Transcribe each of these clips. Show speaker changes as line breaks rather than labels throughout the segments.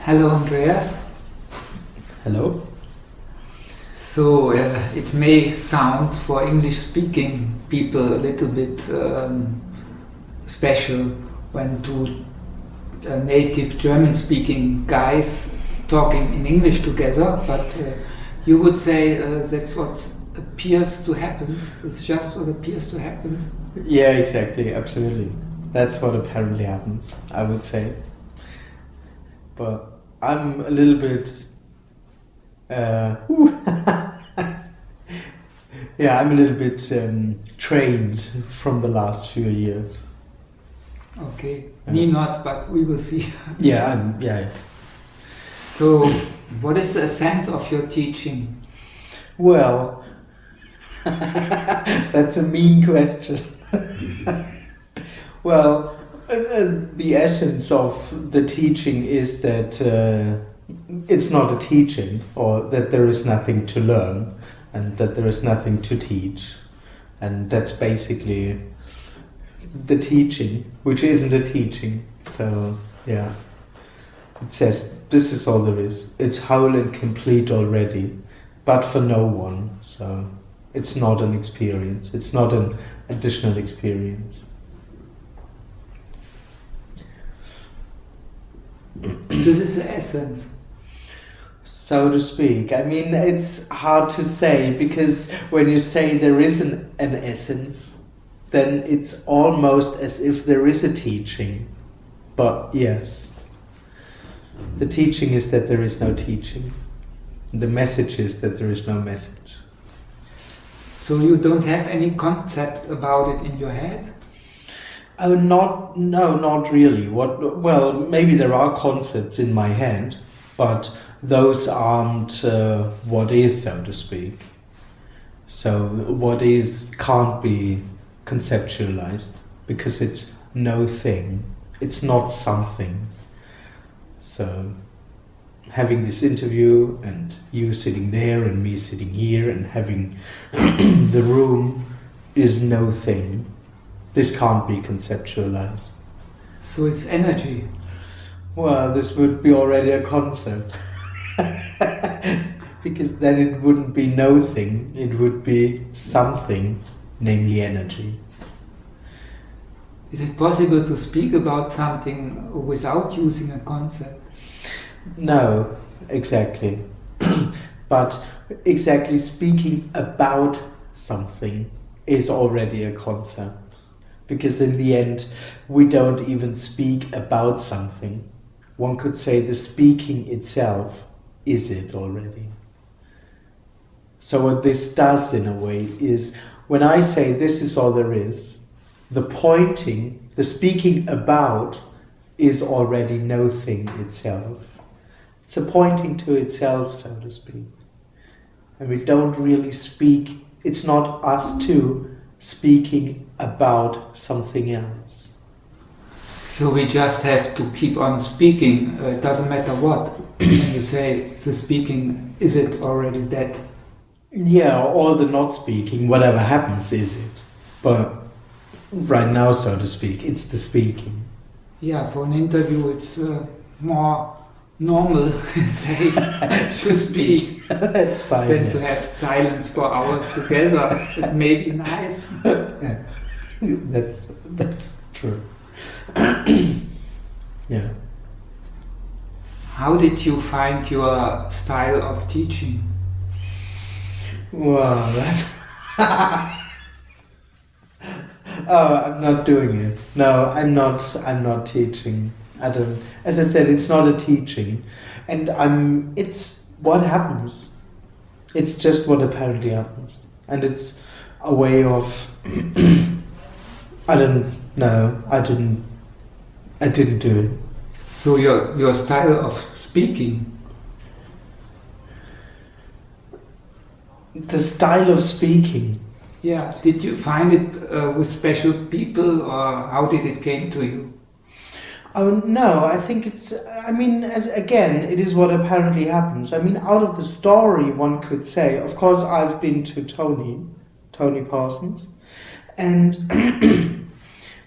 Hello, Andreas.
Hello.
So it may sound for English-speaking people a little bit special when two native German-speaking guys talking in English together, but you would say that's what appears to happen. It's just what appears to happen.
Yeah, exactly, absolutely. That's what apparently happens, I would say. But I'm a little bit... yeah, I'm a little bit trained from the last few years.
Okay, me not, but we will see.
Yeah.
So, what is the essence of your teaching?
Well, that's a mean question. Well, the essence of the teaching is that it's not a teaching, or that there is nothing to learn, and that there is nothing to teach. And that's basically the teaching, which isn't a teaching. So, yeah. It says, this is all there is. It's whole and complete already, but for no one. So, it's not an experience. It's not an additional experience.
This is the essence.
So to speak. I mean, it's hard to say, because when you say there is an essence, then it's almost as if there is a teaching. But yes, the teaching is that there is no teaching. The message is that there is no message.
So you don't have any concept about it in your head?
Oh, not really. Well, maybe there are concepts in my head, but those aren't what is, so to speak. So what is can't be conceptualized, because it's no thing. It's not something. So having this interview and you sitting there and me sitting here and having the room is no thing. This can't be conceptualized.
So it's energy.
Well, this would be already a concept. Because then it wouldn't be no thing, it would be something, namely energy.
Is it possible to speak about something without using a concept?
No, exactly. But exactly speaking about something is already a concept. Because in the end, we don't even speak about something. One could say the speaking itself is it already. So what this does in a way is, when I say this is all there is, the pointing, the speaking about is already no thing itself. It's a pointing to itself, so to speak. And we don't really speak, it's not us two speaking about something else.
So we just have to keep on speaking, it doesn't matter what. When you say the speaking, is it already dead?
Yeah, or the not speaking, whatever happens is it. But right now, so to speak, it's the speaking.
Yeah, for an interview it's more normal say, to speak.
That's fine.
Than to have silence for hours together. It may be nice.
Yeah. That's true. Yeah.
How did you find your style of teaching?
Well, oh, I'm not doing it. No, I'm not teaching. I don't. As I said, it's not a teaching, and it's what happens. It's just what apparently happens, and it's a way of. I don't know. I didn't do it.
So your style of speaking.
The style of speaking.
Yeah. Did you find it with special people, or how did it came to you?
Oh no, I think it's. I mean, it is what apparently happens. I mean, out of the story, one could say. Of course, I've been to Tony Parsons, and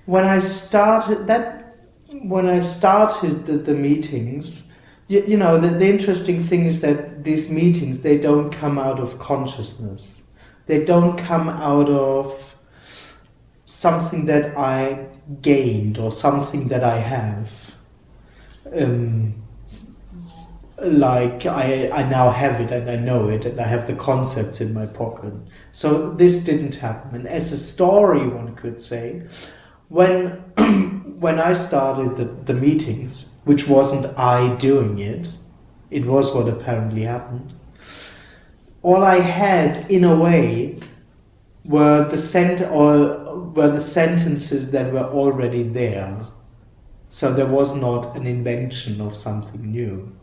when I started the meetings, you know, the interesting thing is that these meetings, they don't come out of consciousness. They don't come out of something that I gained or something that I have. Like I now have it and I know it and I have the concepts in my pocket. So this didn't happen. And as a story, one could say, when I started the meetings, which wasn't I doing it, it was what apparently happened. All I had, in a way, were the sentences that were already there. So there was not an invention of something new.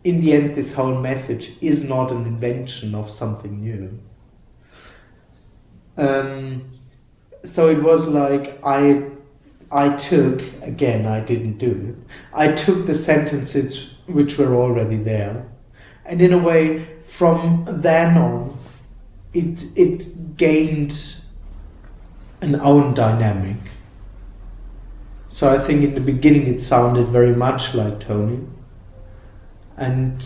In the end, this whole message is not an invention of something new. So it was like I took, again, I didn't do it, I took the sentences which were already there, and in a way, from then on, it gained an own dynamic. So I think in the beginning it sounded very much like Tony, and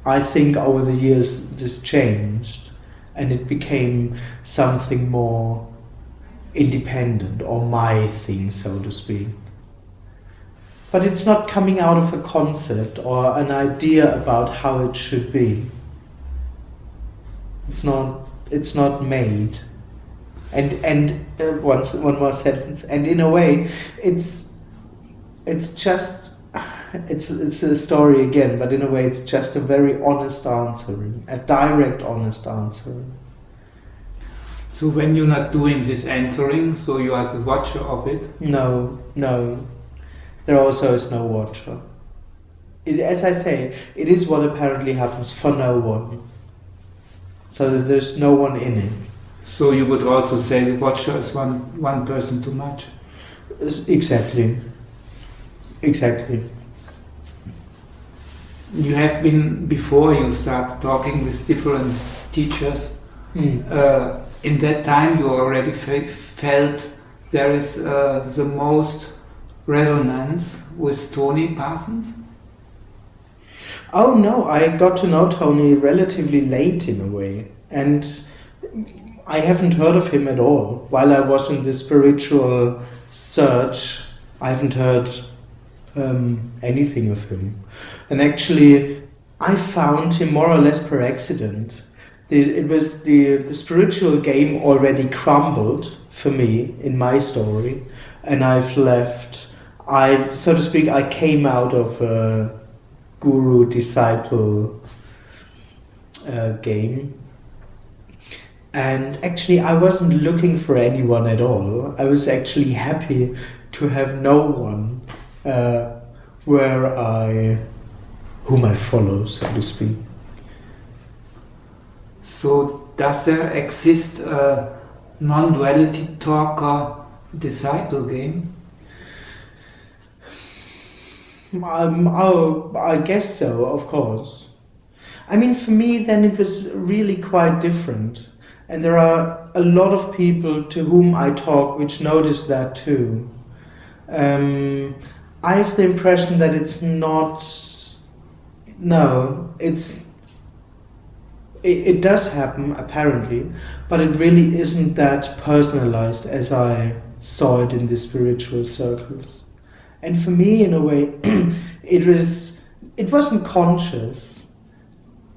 I think over the years this changed, and it became something more independent, or my thing, so to speak. But it's not coming out of a concept or an idea about how it should be. It's not made. And one more sentence. And in a way, it's just it's a story again, but in a way, it's just a very honest answering, a direct, honest answering.
So when you're not doing this answering, so you are the watcher of it?
No. There also is no watcher. As I say, it is what apparently happens for no one. So that there's no one in it.
So you would also say the watcher is one person too much?
Exactly.
You have been, before you start talking with different teachers, in that time you already felt there is the most resonance with Tony Parsons?
Oh no, I got to know Tony relatively late in a way, and I haven't heard of him at all. While I was in the spiritual search, I haven't heard anything of him. And actually, I found him more or less per accident. It was the spiritual game already crumbled for me in my story, and I've left. So to speak, I came out of a guru-disciple game. And actually, I wasn't looking for anyone at all. I was actually happy to have no one whom I follow, so to speak. So
does there exist a non-duality talker disciple game?
I guess so, of course. I mean, for me, then it was really quite different. And there are a lot of people to whom I talk which notice that too. I have the impression that it's not... No, it does happen, apparently, but it really isn't that personalized as I saw it in the spiritual circles. And for me, in a way, it wasn't conscious,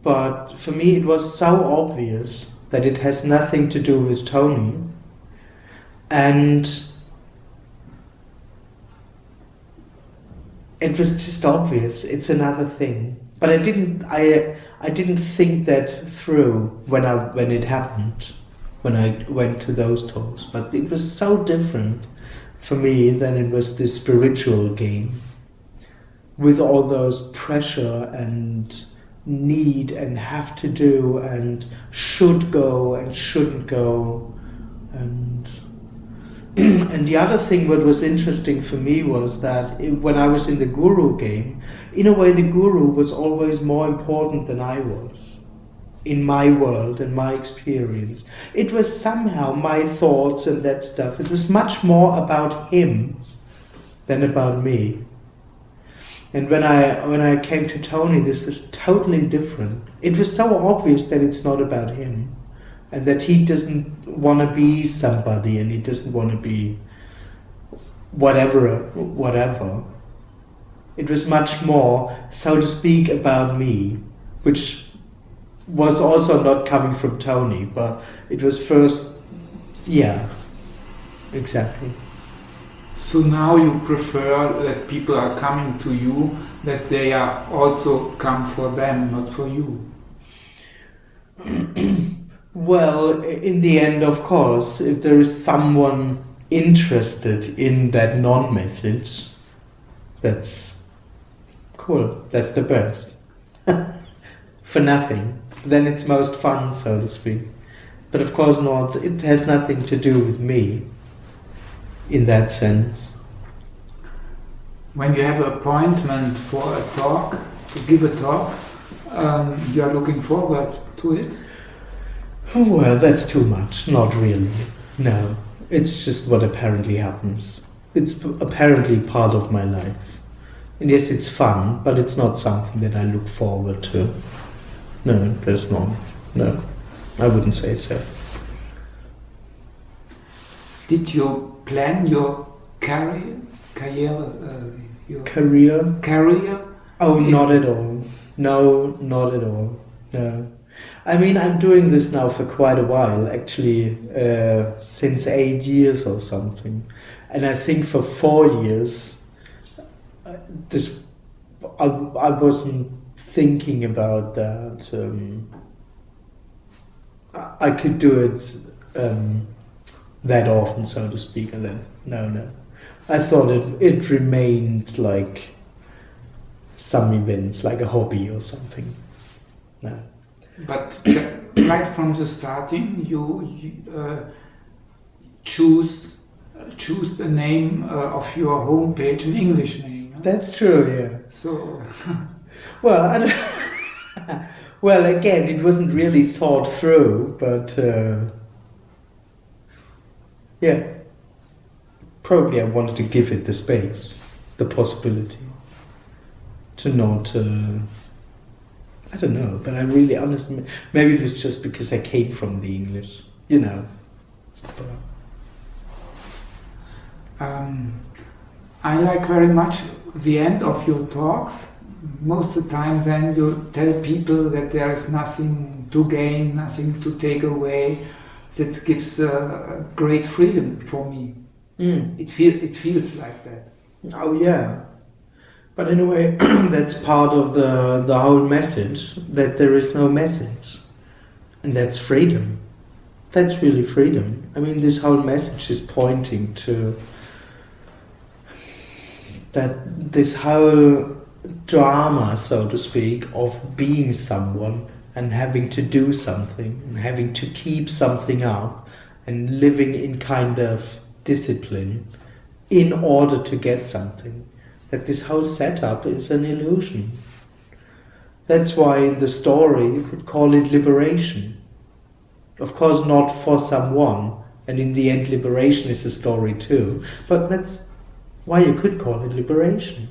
but for me it was so obvious that it has nothing to do with Tony. And it was just obvious, it's another thing. But I didn't think that through when it happened, when I went to those talks. But it was so different for me than it was this spiritual game, with all those pressure and need and have to do and should go and shouldn't go. And and the other thing what was interesting for me was that when I was in the guru game, in a way the guru was always more important than I was in my world and my experience. It was somehow my thoughts and that stuff. It was much more about him than about me. And when I came to Tony, this was totally different. It was so obvious that it's not about him, and that he doesn't want to be somebody, and he doesn't want to be whatever. It was much more, so to speak, about me, which was also not coming from Tony, but it was first, yeah, exactly.
So now you prefer that people are coming to you, that they are also come for them, not for you?
Well, in the end, of course, if there is someone interested in that non-message, that's cool, that's the best. For nothing. Then it's most fun, so to speak. But of course not, it has nothing to do with me, in that sense.
When you have an appointment for a talk, to give a talk, you are looking forward to it?
Well, that's too much, not really. No, it's just what apparently happens. It's apparently part of my life. And yes, it's fun, but it's not something that I look forward to. No, there's not. No, I wouldn't say so.
Did you plan your career? Career?
Oh, not at all. No, not at all. No. I mean, I'm doing this now for quite a while, actually, since 8 years or something. And I think for 4 years, I wasn't thinking about that. I could do it that often, so to speak, and then no. I thought it remained like some events, like a hobby or something. No.
But right from the starting, you choose the name of your homepage, an English name. Huh?
That's true, yeah.
So,
well, I don't. Well, again, it wasn't really thought through, but yeah, probably I wanted to give it the space, the possibility to not. I don't know, but I really honestly, maybe it was just because I came from the English, you know.
I like very much the end of your talks. Most of the time then you tell people that there is nothing to gain, nothing to take away. That gives great freedom for me. It feels like that.
Oh yeah. But in a way, that's part of the whole message, that there is no message. And that's freedom. That's really freedom. I mean, this whole message is pointing to that this whole drama, so to speak, of being someone and having to do something and having to keep something up and living in kind of discipline in order to get something. That this whole setup is an illusion. That's why in the story you could call it liberation. Of course not for someone, and in the end liberation is a story too, but that's why you could call it liberation.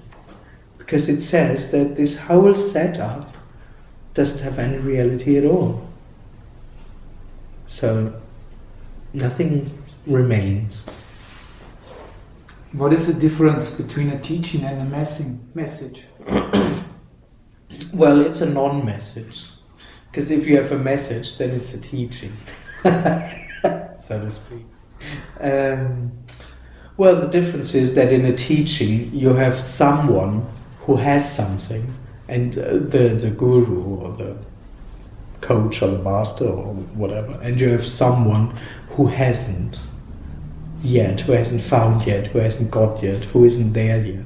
Because it says that this whole setup doesn't have any reality at all. So nothing remains.
What is the difference between a teaching and a message?
Well, it's a non-message. Because if you have a message, then it's a teaching, so to speak. Well, the difference is that in a teaching, you have someone who has something, and the guru or the coach or the master or whatever, and you have someone who hasn't yet, who hasn't found yet, who hasn't got yet, who isn't there yet.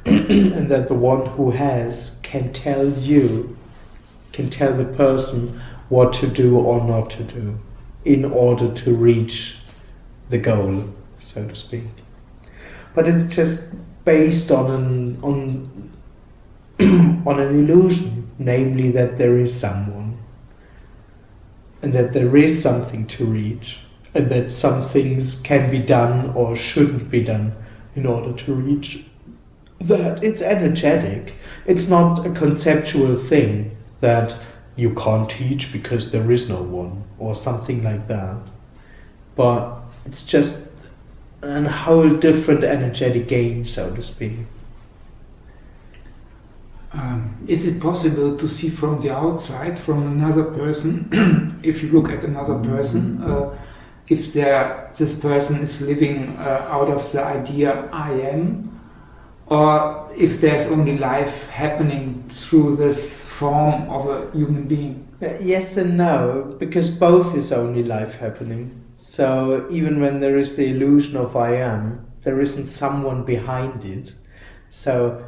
And that the one who has can tell you, can tell the person what to do or not to do in order to reach the goal, so to speak. But it's just based on an illusion, namely that there is someone and that there is something to reach, and that some things can be done or shouldn't be done in order to reach that it's energetic. It's not a conceptual thing that you can't teach because there is no one or something like that. But it's just a whole different energetic game, so to speak.
Is it possible to see from the outside, from another person, if you look at another person, if this person is living out of the idea I am, or if there's only life happening through this form of a human being?
Yes and no, because both is only life happening. So even when there is the illusion of I am, there isn't someone behind it. So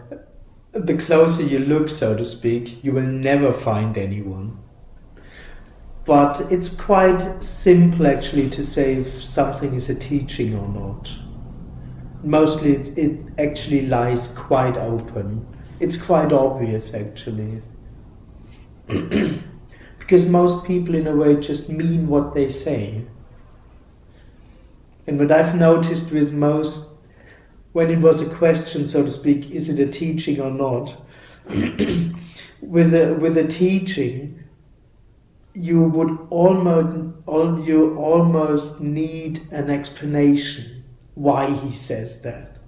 the closer you look, so to speak, you will never find anyone. But it's quite simple actually to say if something is a teaching or not. Mostly it actually lies quite open. It's quite obvious actually. Because most people in a way just mean what they say. And what I've noticed with most, when it was a question, so to speak, is it a teaching or not? with a teaching, you would almost need an explanation why he says that.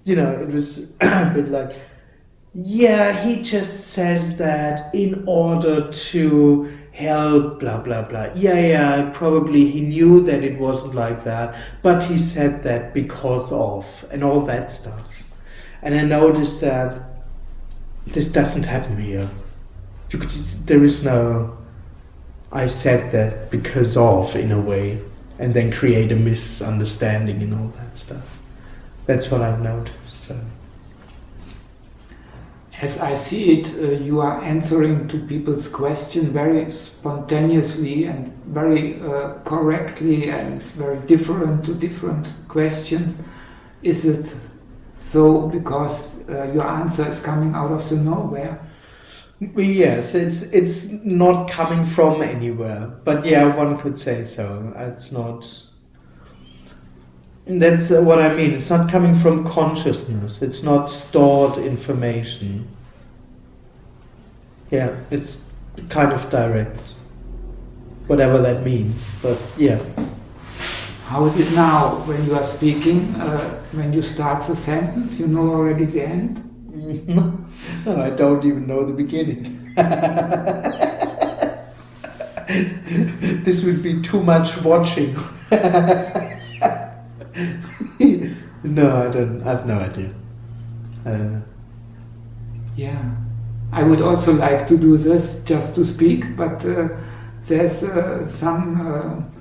You know, it was a bit like, yeah, he just says that in order to help, blah, blah, blah. Yeah, probably he knew that it wasn't like that, but he said that because of, and all that stuff. And I noticed that this doesn't happen here. There is no, I said that because of, in a way, and then create a misunderstanding and all that stuff. That's what I've noticed. So.
As I see it, you are answering to people's question very spontaneously and very correctly and very different to different questions. Is it so because your answer is coming out of the nowhere?
Yes, it's not coming from anywhere, but yeah, one could say so. It's not. That's what I mean. It's not coming from consciousness. It's not stored information. Yeah, it's kind of direct. Whatever that means, but yeah.
How is it now when you are speaking? When you start the sentence, you know already the end?
No, I don't even know the beginning. This would be too much watching. No, I don't. I have no idea. I don't know.
Yeah, I would also like to do this just to speak, but there's some.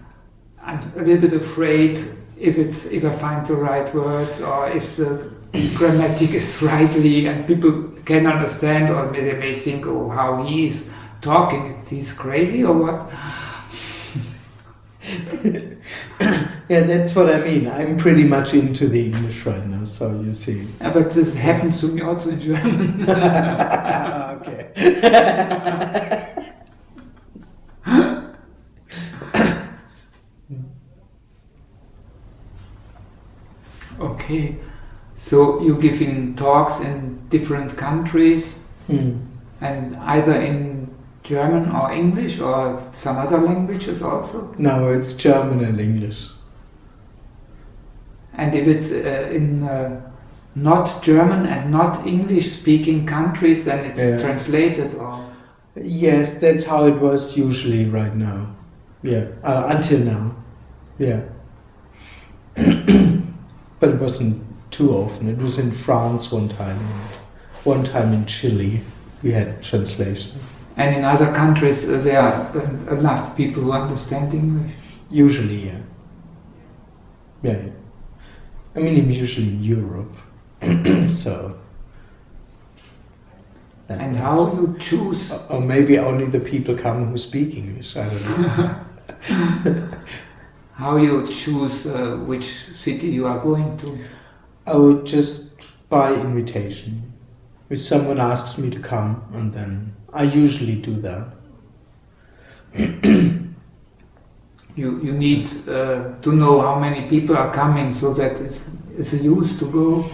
I'm a little bit afraid if I find the right words or if the grammatic is rightly and people can understand, or they may think, oh, how he is talking, he's crazy or what?
Yeah, that's what I mean. I'm pretty much into the English right now, so you see.
Yeah, but this happens to me also in German.
Okay.
Okay, so you're giving talks in different countries, and either in German or English or some other languages also?
No, it's German and English.
And if it's in not German and not English speaking countries, then it's translated or?
Yes, that's how it was usually right now. Yeah, until now. Yeah. But it wasn't too often. It was in France one time in Chile we had translation.
And in other countries there are enough people who understand English?
Usually, yeah. Yeah. I mean, I'm usually in Europe, so.
And how you choose?
Or maybe only the people come who speak English, I don't know.
How you choose which city you are going to?
I would just by invitation. If someone asks me to come, and then I usually do that.
You need to know how many people are coming, so that it's a use to go.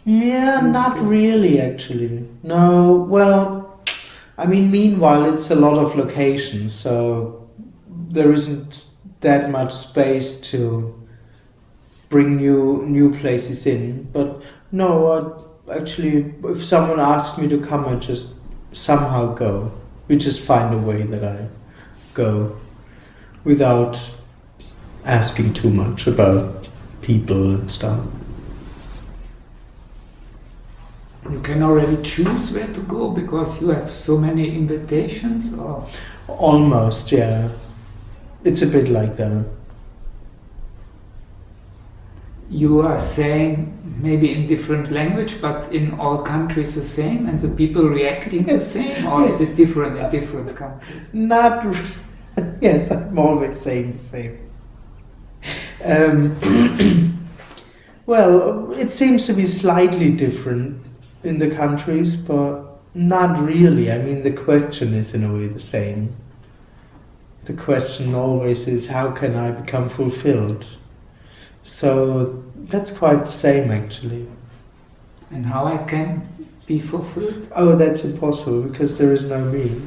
Yeah, not really actually. No, well, I mean, meanwhile, it's a lot of locations, so there isn't that much space to bring new places in. But no, actually, if someone asks me to come, I just somehow go. We just find a way that I go without asking too much about people and stuff.
You can already choose where to go because you have so many invitations, or
Almost, yeah. It's a bit like that.
you are saying maybe in different language, but in all countries the same, and the people reacting the same, or is it different in different countries?
Not. Yes, I'm always saying the same. Well, it seems to be slightly different in the countries, but not really. I mean, the question is in a way the same. The question always is, how can I become fulfilled? So that's quite the same, actually.
And how I can be fulfilled?
Oh, that's impossible because there is no me.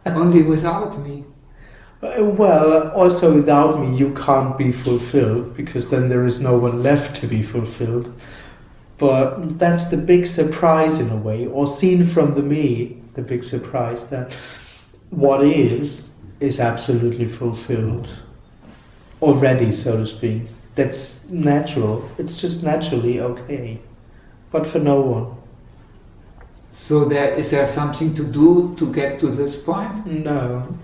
Only without me.
Well, also without me, you can't be fulfilled because then there is no one left to be fulfilled. But that's the big surprise in a way, or seen from the me, the big surprise that what is absolutely fulfilled already, so to speak. That's natural. It's just naturally okay, but for no one.
So is there something to do to get to this point?
No.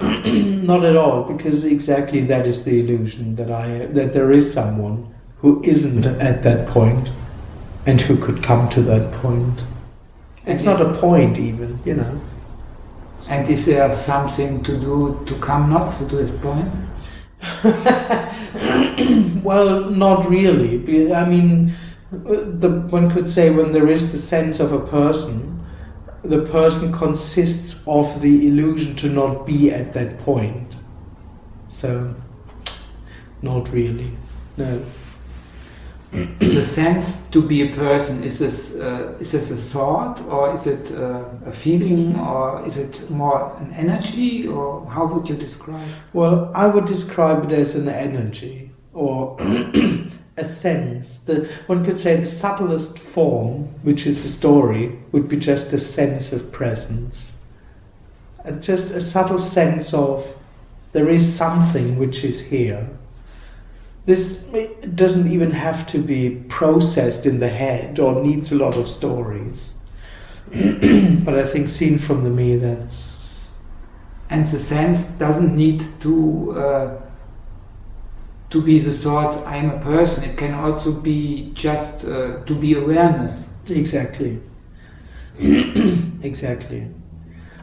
Not at all, because exactly that is the illusion that there is someone who isn't at that point and who could come to that point. It's not a point even, you know.
And is there something to do to come not to this point?
Well, not really. I mean, one could say when there is the sense of a person, the person consists of the illusion to not be at that point. So, not really. No.
The sense to be a person, is this a thought, or is it a feeling, or is it more an energy, or how would you describe?
Well, I would describe it as an energy or a sense. One could say the subtlest form, which is the story, would be just a sense of presence. Just a subtle sense of there is something which is here. This doesn't even have to be processed in the head or needs a lot of stories. But I think seen from the me, that's...
And the sense doesn't need to be the thought, I'm a person. It can also be just to be awareness.
Exactly. Exactly.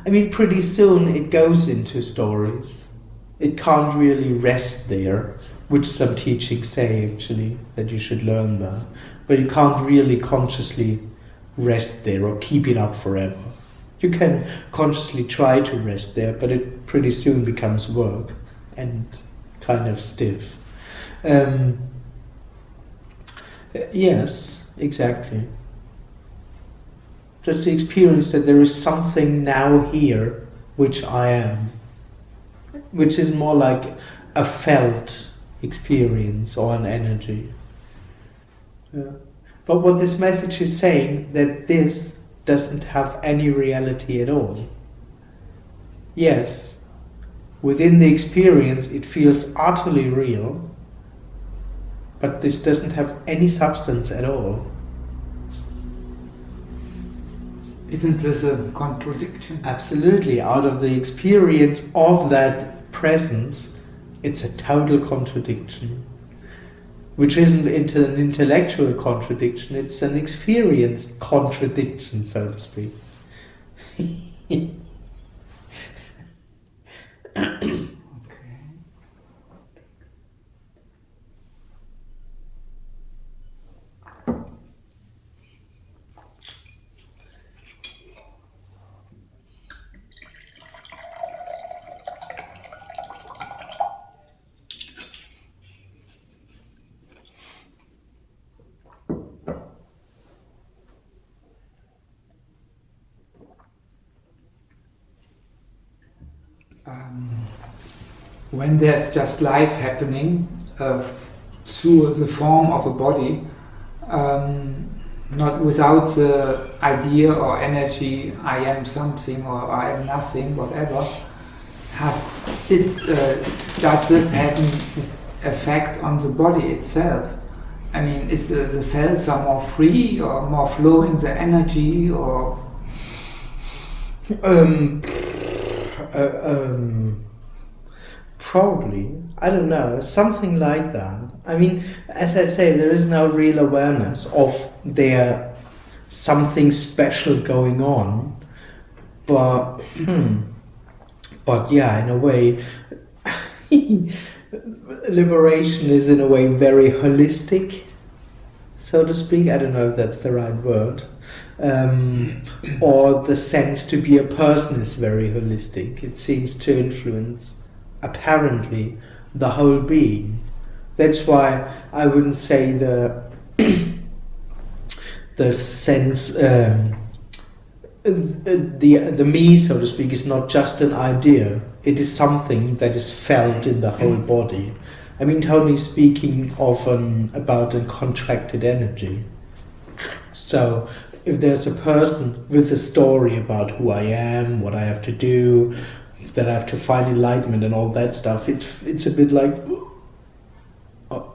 I mean, pretty soon it goes into stories. It can't really rest there, which some teachings say actually, that you should learn that. But you can't really consciously rest there or keep it up forever. You can consciously try to rest there, but it pretty soon becomes work and kind of stiff. Yes, exactly. Just the experience that there is something now here which I am, which is more like a felt experience or an energy. Yeah. But what this message is saying, that this doesn't have any reality at all. Yes, within the experience it feels utterly real, but this doesn't have any substance at all.
Isn't this a contradiction?
Absolutely. Out of the experience of that presence, it's a total contradiction. Which isn't an intellectual contradiction, it's an experienced contradiction, so to speak.
when there's just life happening through the form of a body, not without the idea or energy, I am something or I am nothing, whatever, does this have an effect on the body itself? I mean, is the cells are more free or more flowing the energy, or?
Probably. I don't know. Something like that. I mean, as I say, there is no real awareness of there something special going on. But, but yeah, in a way, liberation is in a way very holistic, so to speak. I don't know if that's the right word. Or the sense to be a person is very holistic. It seems to influence, apparently, the whole being. That's why I wouldn't say the sense, the me, so to speak, is not just an idea. It is something that is felt in the whole body. I mean, totally speaking often about a contracted energy. So, if there's a person with a story about who I am, what I have to do, that I have to find enlightenment and all that stuff, it's a bit like... Oh.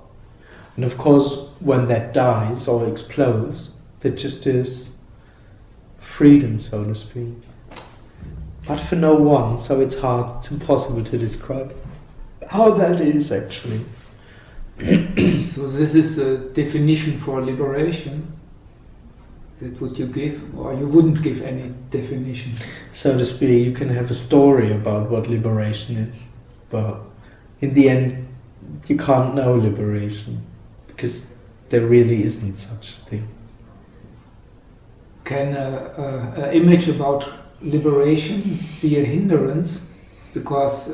And of course, when that dies or explodes, there just is freedom, so to speak. But for no one, so it's hard, it's impossible to describe how that is actually.
So this is a definition for liberation. That would you give, or you wouldn't give any definition?
So to speak, you can have a story about what liberation is, but in the end, you can't know liberation because there really isn't such a thing.
Can an image about liberation be a hindrance? Because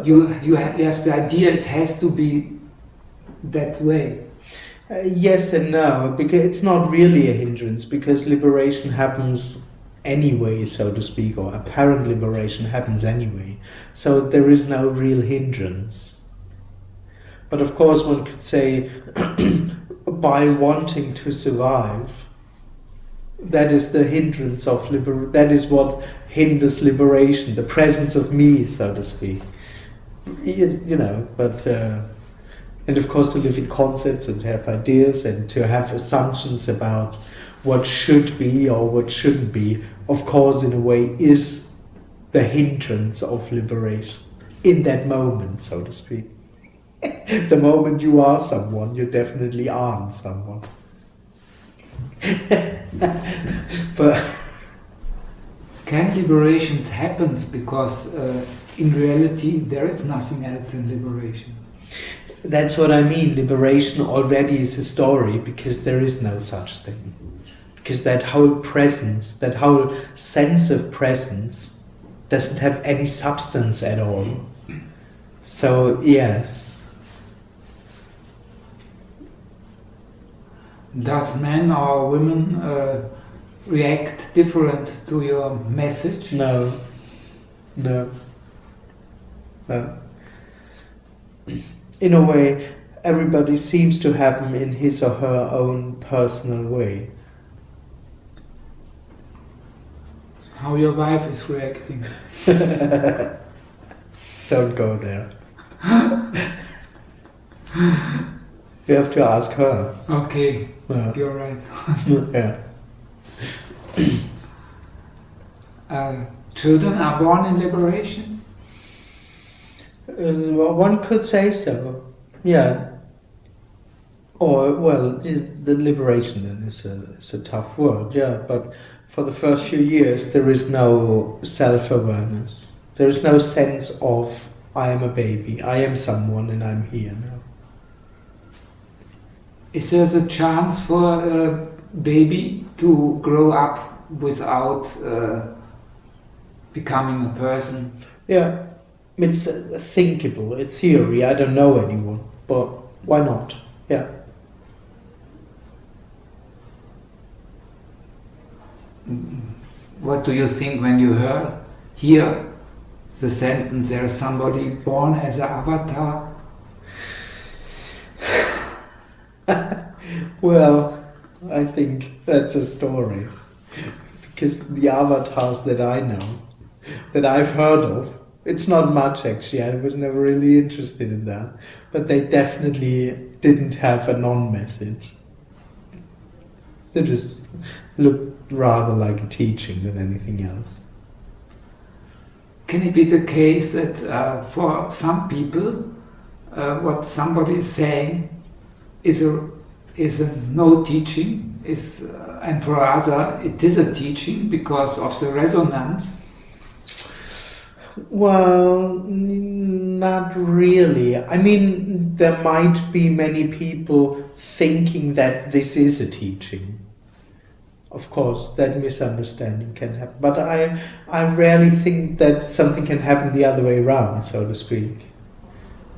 you have the idea it has to be that way.
Yes and no, because it's not really a hindrance, because liberation happens anyway, so to speak, or apparent liberation happens anyway. So there is no real hindrance. But of course one could say, by wanting to survive, that is the hindrance of that is what hinders liberation, the presence of me, so to speak. You know, but... and of course to live in concepts and to have ideas and to have assumptions about what should be or what shouldn't be, of course in a way is the hindrance of liberation in that moment, so to speak. The moment you are someone, you definitely aren't someone. But
can liberation happen because in reality there is nothing else in liberation?
That's what I mean. Liberation already is a story because there is no such thing. Because that whole presence, that whole sense of presence doesn't have any substance at all. So, yes.
Does men or women react different to your message?
No. No. No. In a way, everybody seems to have them in his or her own personal way.
How your wife is reacting?
Don't go there. You have to ask her.
Okay,
Yeah.
you're right.
Yeah.
Children are born in liberation?
Well, one could say so. Yeah. Or, well, the liberation then is a tough word, yeah, but for the first few years there is no self-awareness. There is no sense of, I am a baby, I am someone and I'm here now.
Is there a chance for a baby to grow up without becoming a person?
Yeah, it's thinkable, it's theory, I don't know anyone, but why not? Yeah.
What do you think when you hear the sentence, there is somebody born as an avatar?
Well, I think that's a story. Because the avatars that I know, that I've heard of, it's not much actually, I was never really interested in that. But they definitely didn't have a non-message. They just looked rather like a teaching than anything else.
Can it be the case that for some people, what somebody is saying is a no teaching, and for other it is a teaching because of the resonance?
Well, not really. I mean, there might be many people thinking that this is a teaching. Of course, that misunderstanding can happen. But I rarely think that something can happen the other way around, so to speak.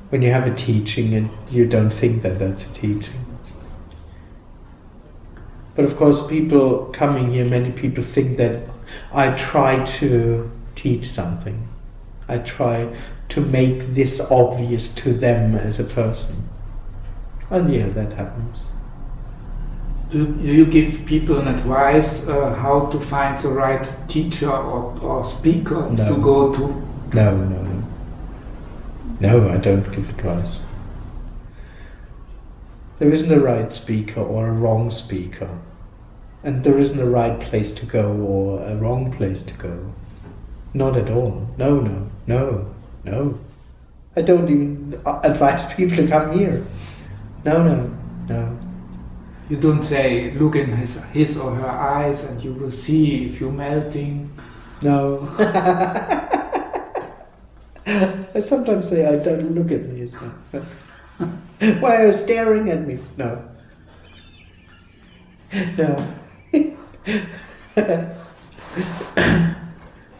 When you have a teaching and you don't think that that's a teaching. But of course, people coming here, many people think that I try to teach something. I try to make this obvious to them as a person. And yeah, that happens.
Do you give people an advice how to find the right teacher or speaker to go to?
No. No, I don't give advice. There isn't a right speaker or a wrong speaker. And there isn't a right place to go or a wrong place to go. Not at all. No. I don't even advise people to come here. No.
You don't say, look in his or her eyes and you will see if you're melting.
No. I sometimes say, I don't look at me. Why are you staring at me? No.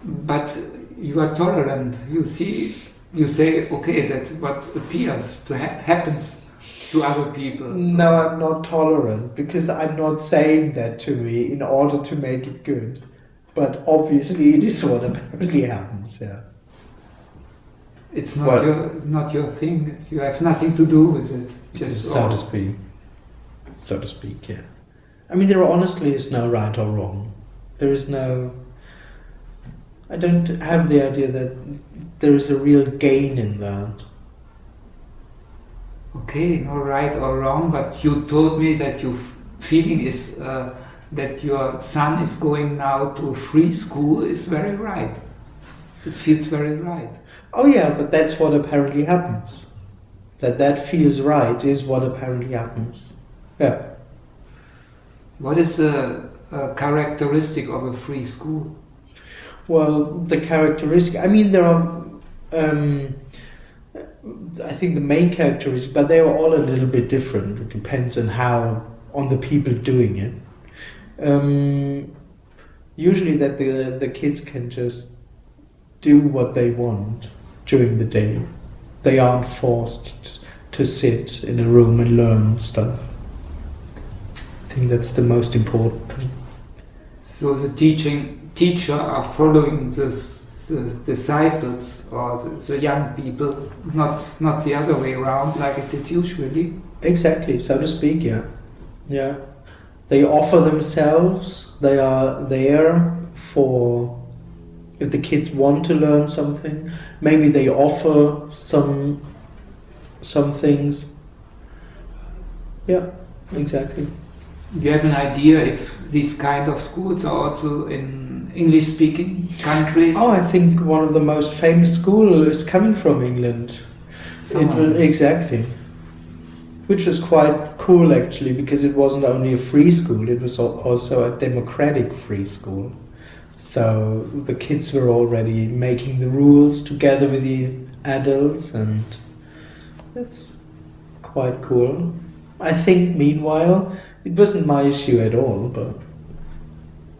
But you are tolerant. You say, okay, that's what appears to happens to other people.
No, I'm not tolerant because I'm not saying that to me in order to make it good. But obviously it is what apparently happens, yeah.
It's not your thing. You have nothing to do with it. Just
so to speak. So to speak, yeah. I mean, there honestly is no right or wrong. There is no... I don't have the idea that there is a real gain in that.
Okay, no right or wrong, but you told me that your feeling is that your son is going now to a free school is very right. It feels very right.
Oh yeah, but that's what apparently happens. That feels right is what apparently happens. Yeah.
What is the characteristic of a free school?
Well, the characteristic, I mean, there are, I think the main characteristic, but they are all a little bit different. It depends on the people doing it. Usually that the kids can just do what they want during the day. They aren't forced to sit in a room and learn stuff. I think that's the most important thing.
So the teacher are following the disciples or the young people, not the other way around like it is usually.
Exactly, so to speak, yeah. Yeah. They offer themselves, they are there for, if the kids want to learn something, maybe they offer some things. Yeah, exactly.
You have an idea if these kind of schools are also in English-speaking countries?
Oh, I think one of the most famous schools is coming from England. Exactly. Which was quite cool actually, because it wasn't only a free school, it was also a democratic free school. So the kids were already making the rules together with the adults, and that's quite cool. I think meanwhile, it wasn't my issue at all, but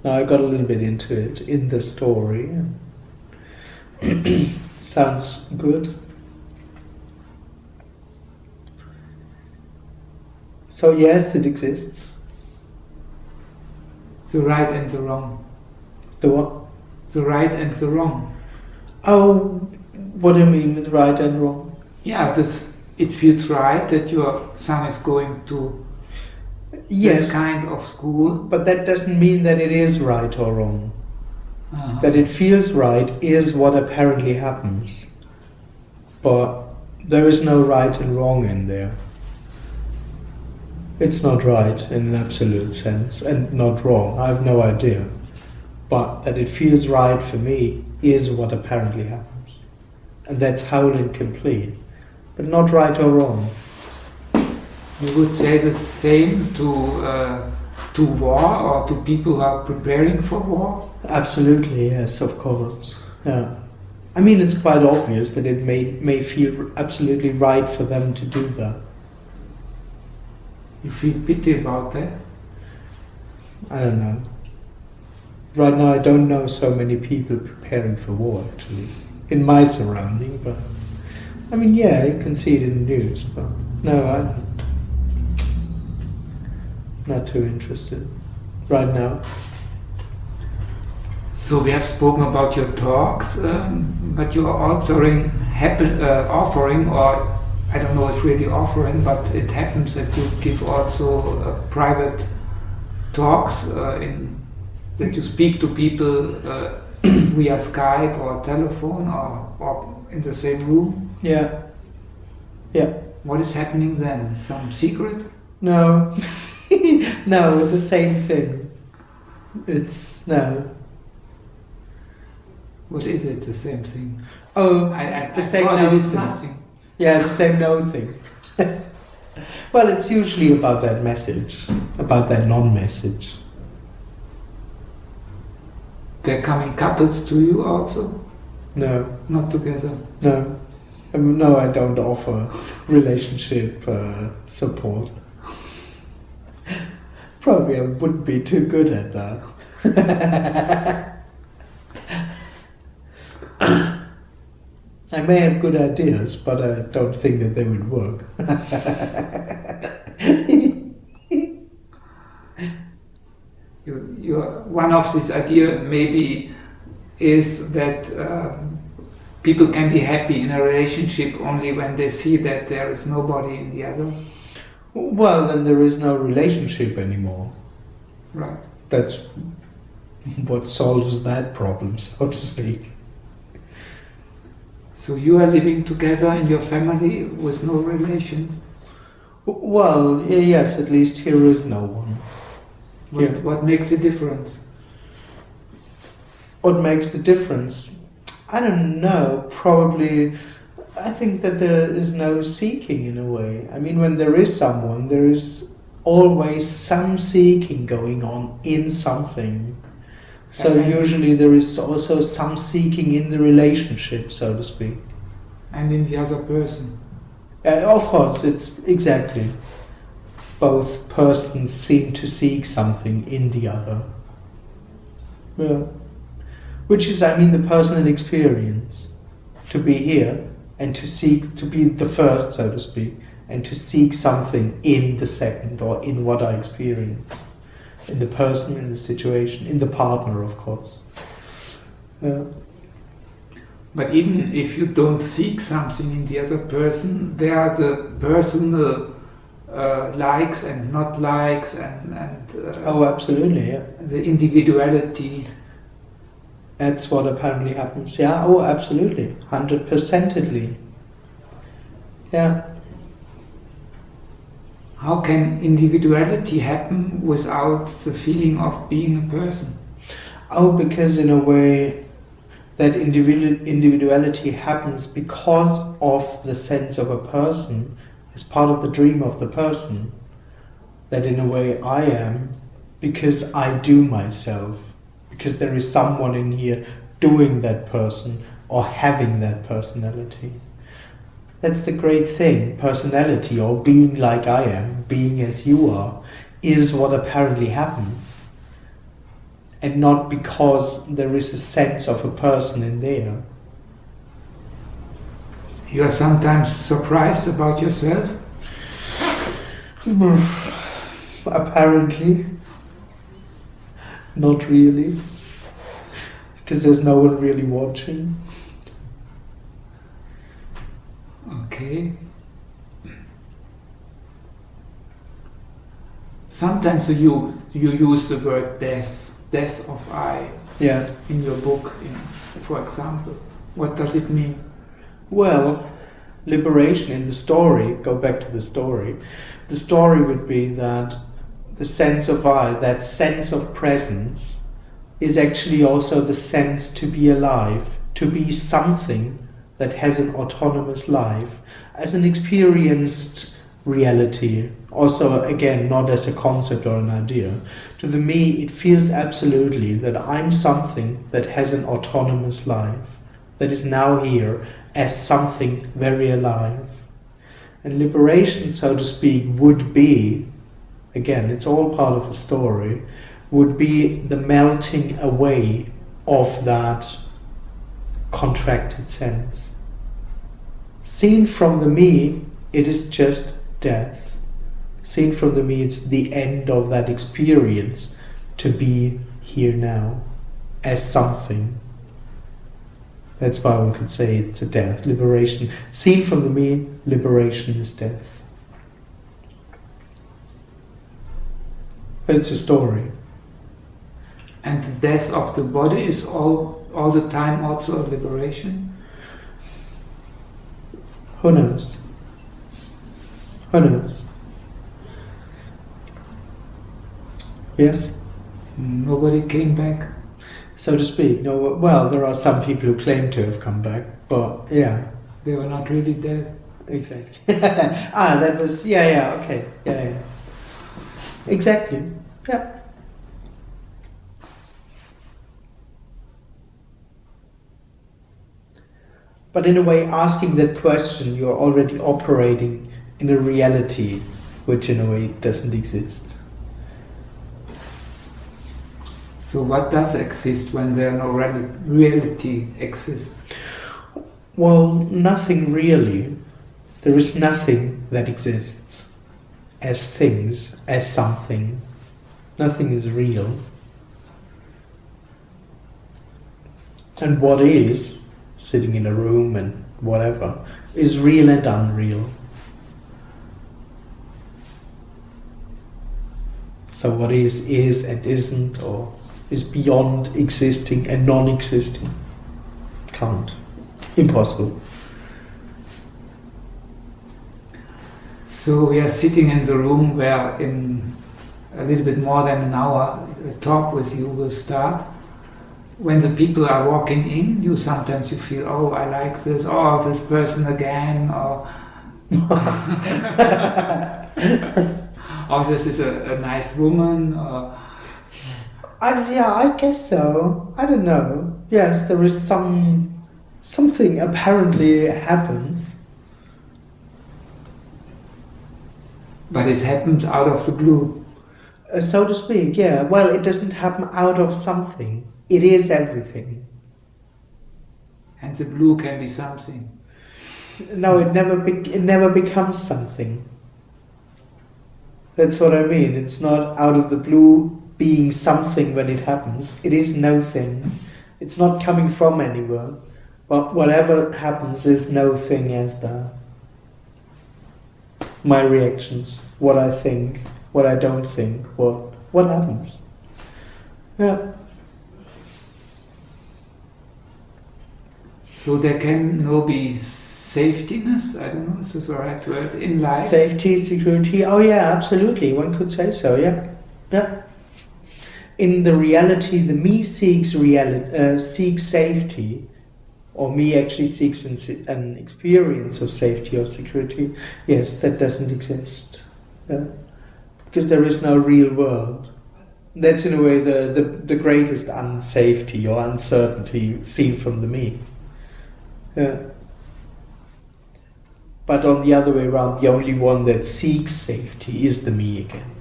I got a little bit into it in the story. Sounds good. So yes, it exists.
The right and the wrong.
The what?
The right and the wrong.
Oh, what do you mean with right and wrong?
Yeah, it feels right that your son is going to
Yes,
that kind of school.
but that doesn't mean that it is right or wrong.
Uh-huh.
That it feels right is what apparently happens. But there is no right and wrong in there. It's not right in an absolute sense, and not wrong. I have no idea. But that it feels right for me is what apparently happens. And that's whole and complete. But not right or wrong.
You would say the same to war or to people who are preparing for war?
Absolutely, yes, of course. Yeah. I mean, it's quite obvious that it may feel absolutely right for them to do that.
You feel pity about that?
I don't know. Right now, I don't know so many people preparing for war, actually, in my surrounding. But I mean, yeah, you can see it in the news. But no, I'm not too interested right now.
So we have spoken about your talks, but you are also offering, or I don't know if really offering, but it happens that you give also private talks that you speak to people via Skype or telephone or in the same room.
Yeah. Yeah.
What is happening then? Some secret?
No. No, the same thing. It's no.
What is it? The same thing?
Oh,
I thought it is nothing.
Yeah, the same no thing. Well, it's usually about that message, about that non-message.
They're coming couples to you also?
No,
Not together?
no. No, I don't offer relationship support. Probably I wouldn't be too good at that. I may have good ideas, but I don't think that they would work.
One of these ideas maybe is that people can be happy in a relationship only when they see that there is nobody in the other.
Well, then there is no relationship anymore.
Right.
That's what solves that problem, so to speak.
So you are living together in your family with no relations?
Well, yes, at least here is no one.
What makes the difference?
What makes the difference? I don't know. Probably, I think that there is no seeking in a way. I mean, when there is someone, there is always some seeking going on in something. So usually there is also some seeking in the relationship, so to speak.
And in the other person?
Of course, it's exactly. Both persons seem to seek something in the other. Yeah. Which is, I mean, the personal experience. To be here and to seek, to be the first, so to speak, and to seek something in the second or in what I experience. In the person, in the situation, in the partner, of course. Yeah.
But even if you don't seek something in the other person, there are the personal likes and not likes and
Oh, absolutely, yeah.
the individuality.
That's what apparently happens. Yeah, oh, absolutely. 100%. Yeah.
How can individuality happen without the feeling of being a person?
Oh, because in a way that individuality happens because of the sense of a person, as part of the dream of the person. That in a way I am, because I do myself, because there is someone in here doing that person or having that personality. That's the great thing. Personality, or being like I am, being as you are, is what apparently happens. And not because there is a sense of a person in there.
You are sometimes surprised about yourself?
Apparently. Not really. Because there's no one really watching.
Okay. Sometimes you use the word death of I
Yeah.
in your book, for example. What does it mean?
Well, liberation in the story, go back to the story would be that the sense of I, that sense of presence, is actually also the sense to be alive, to be something that has an autonomous life, as an experienced reality. Also, again, not as a concept or an idea. To the me, it feels absolutely that I'm something that has an autonomous life, that is now here as something very alive. And liberation, so to speak, would be, again, it's all part of the story, would be the melting away of that contracted sense. Seen from the me, it is just death. Seen from the me, it's the end of that experience to be here now as something. That's why one could say it's a death, liberation. Seen from the me, liberation is death. It's a story.
And the death of the body is all the time also a liberation?
Who knows? Who knows? Yes?
Nobody came back?
So to speak. No. Well, there are some people who claim to have come back, but yeah.
They were not really dead?
Exactly. That was... Yeah, okay. Yeah. Exactly. Yeah. But in a way, asking that question, you're already operating in a reality which in a way doesn't exist.
So what does exist when there no reality exists?
Well, nothing really. There is nothing that exists as things, as something. Nothing is real. And what is, sitting in a room and whatever, is real and unreal. So what is and isn't, or is beyond existing and non-existing. Can't. Impossible.
So we are sitting in the room where in a little bit more than an hour a talk with you will start. When the people are walking in, you feel, oh, I like this, oh, this person again, or oh, this is a nice woman, or...
I guess so. I don't know. Yes, there is something apparently happens.
But it happens out of the blue.
So to speak, yeah. Well, it doesn't happen out of something. It is everything.
And the blue can be something.
No, it never becomes something. That's what I mean. It's not out of the blue being something when it happens. It is no thing. It's not coming from anywhere. But whatever happens is no thing as that. My reactions, what I think, what I don't think, what happens. Yeah.
So there can no be safetyness, I don't know, is this the right word, in life?
Safety, security, oh yeah, absolutely, one could say so, yeah. Yeah. In the reality, the me seeks safety, or me actually seeks an experience of safety or security. Yes, that doesn't exist. Yeah. Because there is no real world. That's in a way the greatest unsafety or uncertainty seen from the me. Yeah. But on the other way around, the only one that seeks safety is the me again.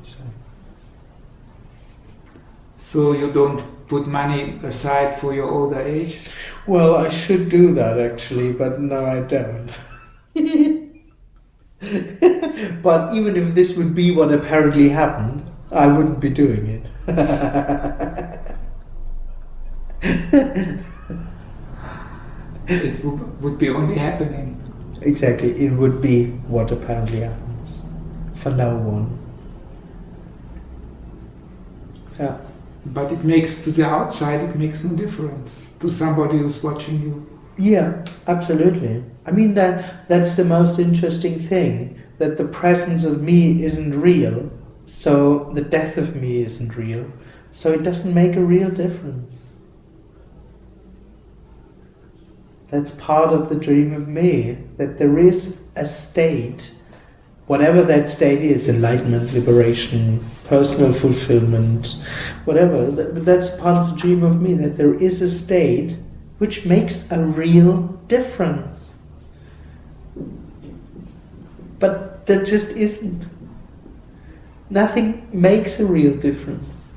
So you don't put money aside for your older age?
Well, I should do that actually, but no, I don't. But even if this would be what apparently happened, I wouldn't be doing it.
It would be only happening.
Exactly, it would be what apparently happens for no one. Yeah.
But it makes, to the outside, it makes no difference to somebody who's watching you.
Yeah, absolutely. I mean, that's the most interesting thing, that the presence of me isn't real, so the death of me isn't real, so it doesn't make a real difference. That's part of the dream of me, that there is a state, whatever that state is, enlightenment, liberation, personal fulfillment, whatever, that's part of the dream of me, that there is a state which makes a real difference. But there just isn't. Nothing makes a real difference.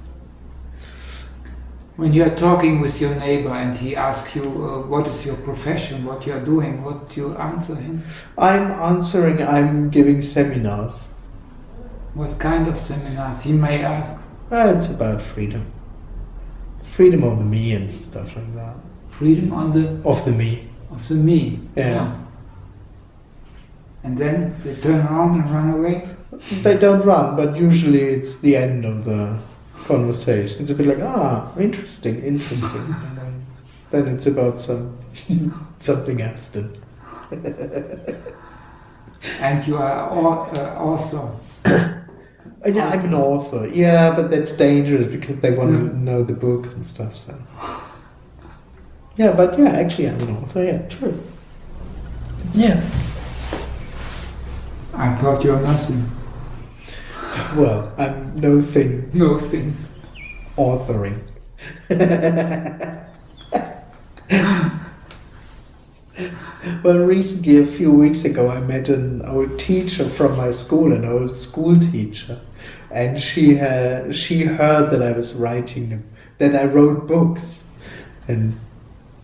When you are talking with your neighbor and he asks you what is your profession, what you are doing, what do you answer him?
I'm giving seminars.
What kind of seminars, he may ask?
It's about freedom. Freedom of the me and stuff like that.
Freedom on the...
Of the me.
Of the me.
Yeah.
And then they turn around and run away?
They don't run, but usually it's the end of the conversation. It's a bit like, interesting. And then it's about something else then.
And you are author.
Yeah, I'm an author. Yeah, but that's dangerous because they want to know the book and stuff. So. Yeah, but yeah, actually I'm an author. Yeah, true. Yeah.
I thought you were nothing.
Well, I'm no thing.
No thing.
Authoring. Well, recently, a few weeks ago, I met an old teacher from my school, an old school teacher, and she heard that I was writing, that I wrote books, and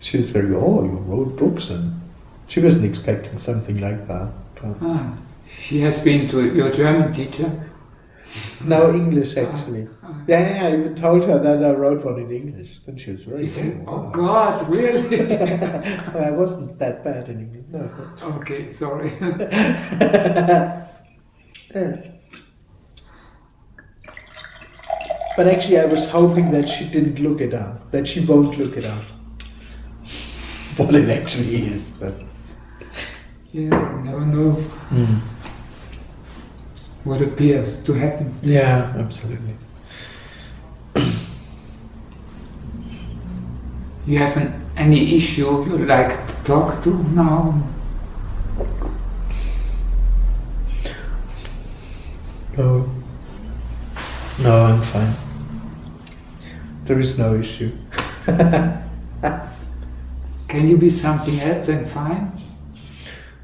she was very, you wrote books, and she wasn't expecting something like that.
She has been to your German teacher?
No, English actually. Yeah, I even told her that I wrote one in English. Then she was very.
She said, "Oh God, really?"
Well, I wasn't that bad in English. No.
Okay, sorry.
Yeah. But actually, I was hoping that she didn't look it up. That she won't look it up. What it actually is, but.
Yeah, you never know. What appears to happen.
Yeah, absolutely.
You have any issue you'd like to talk to now?
No. No, I'm fine. There is no issue.
Can you be something else than fine?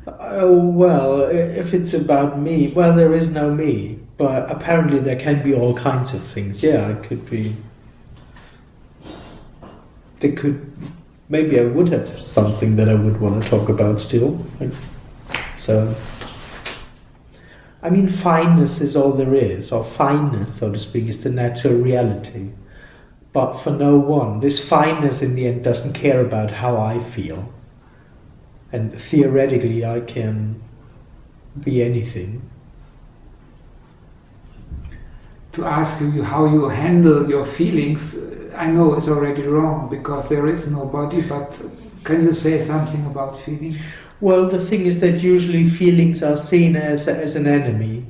Well, if it's about me, well, there is no me, but apparently there can be all kinds of things. Yeah, it could be. Maybe I would have something that I would want to talk about still. So, I mean, fineness is all there is, or fineness, so to speak, is the natural reality. But for no one, this fineness in the end doesn't care about how I feel. And theoretically, I can be anything.
To ask you how you handle your feelings, I know it's already wrong because there is nobody, but can you say something about feelings?
Well, the thing is that usually feelings are seen as an enemy.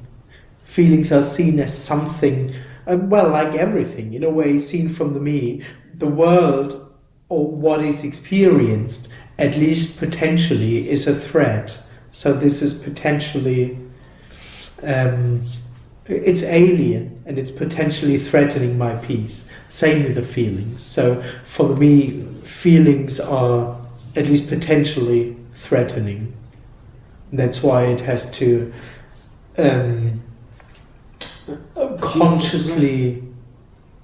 Feelings are seen as something, well, like everything, in a way, seen from the me, the world, or what is experienced, at least potentially, is a threat. So this is potentially, it's alien and it's potentially threatening my peace. Same with the feelings. So for me, feelings are at least potentially threatening. That's why it has to consciously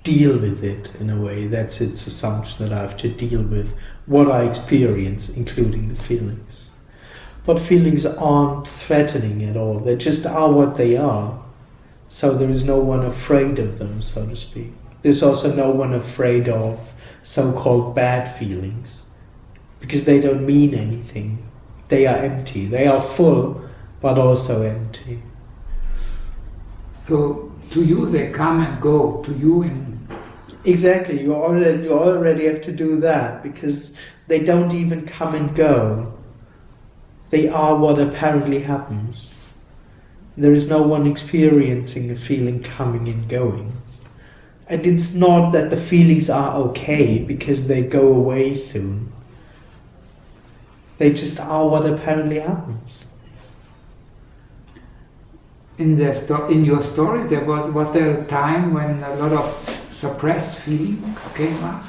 deal with it in a way. That's its assumption, that I have to deal with what I experience, including the feelings. But feelings aren't threatening at all. They just are what they are. So there is no one afraid of them, so to speak. There's also no one afraid of so-called bad feelings, because they don't mean anything. they are empty. They are full, but also empty.
So to you they come and go. To you in
Exactly. You already have to do that, because they don't even come and go. They are what apparently happens. There is no one experiencing a feeling coming and going. And it's not that the feelings are okay because they go away soon. They just are what apparently happens.
in your story there was there a time when a lot of suppressed feelings came up?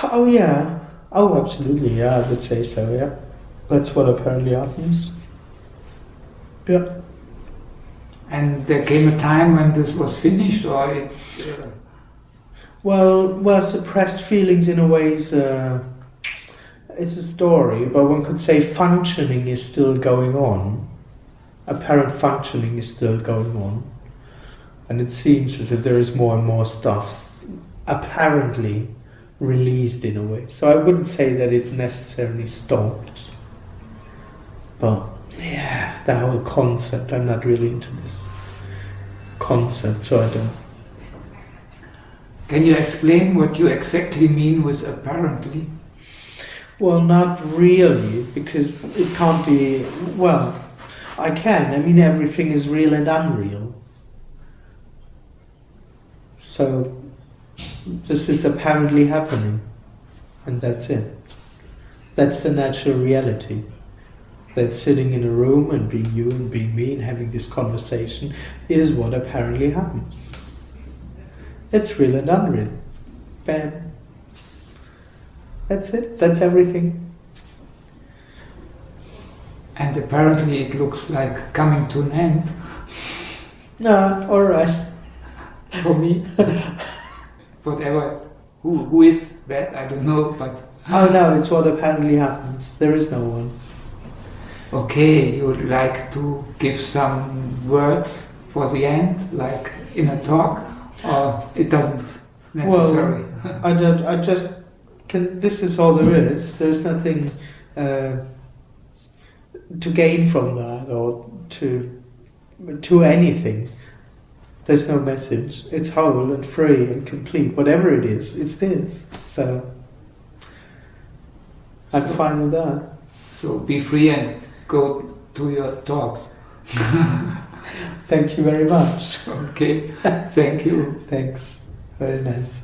Oh yeah. Oh, absolutely. Yeah, I would say so. Yeah, that's what apparently happens. Yeah.
And there came a time when this was finished, or it...
Well, suppressed feelings in a way is it's a story, but one could say functioning is still going on. Apparent functioning is still going on. And it seems as if there is more and more stuff apparently released in a way. So I wouldn't say that it necessarily stopped. But yeah, the whole concept, I'm not really into this concept, so I don't.
Can you explain what you exactly mean with apparently?
Well, not really, because it can't be. Well, I can. I mean, everything is real and unreal. So this is apparently happening, and that's it. That's the natural reality. That sitting in a room and being you and being me and having this conversation is what apparently happens. It's real and unreal. Bam. That's it. That's everything.
And apparently it looks like coming to an end.
All right.
For me. Whatever. Who is that? I don't know, but...
Oh no, it's what apparently happens. There is no one.
Okay, you would like to give some words for the end, like in a talk, or it doesn't necessary?
Well, I just can. This is all there is. There's nothing to gain from that, or to anything. There's no message. It's whole and free and complete. Whatever it is, it's this. So I'm fine with that.
So be free and go to your talks.
Thank you very much.
Okay, thank you.
Thanks. Very nice.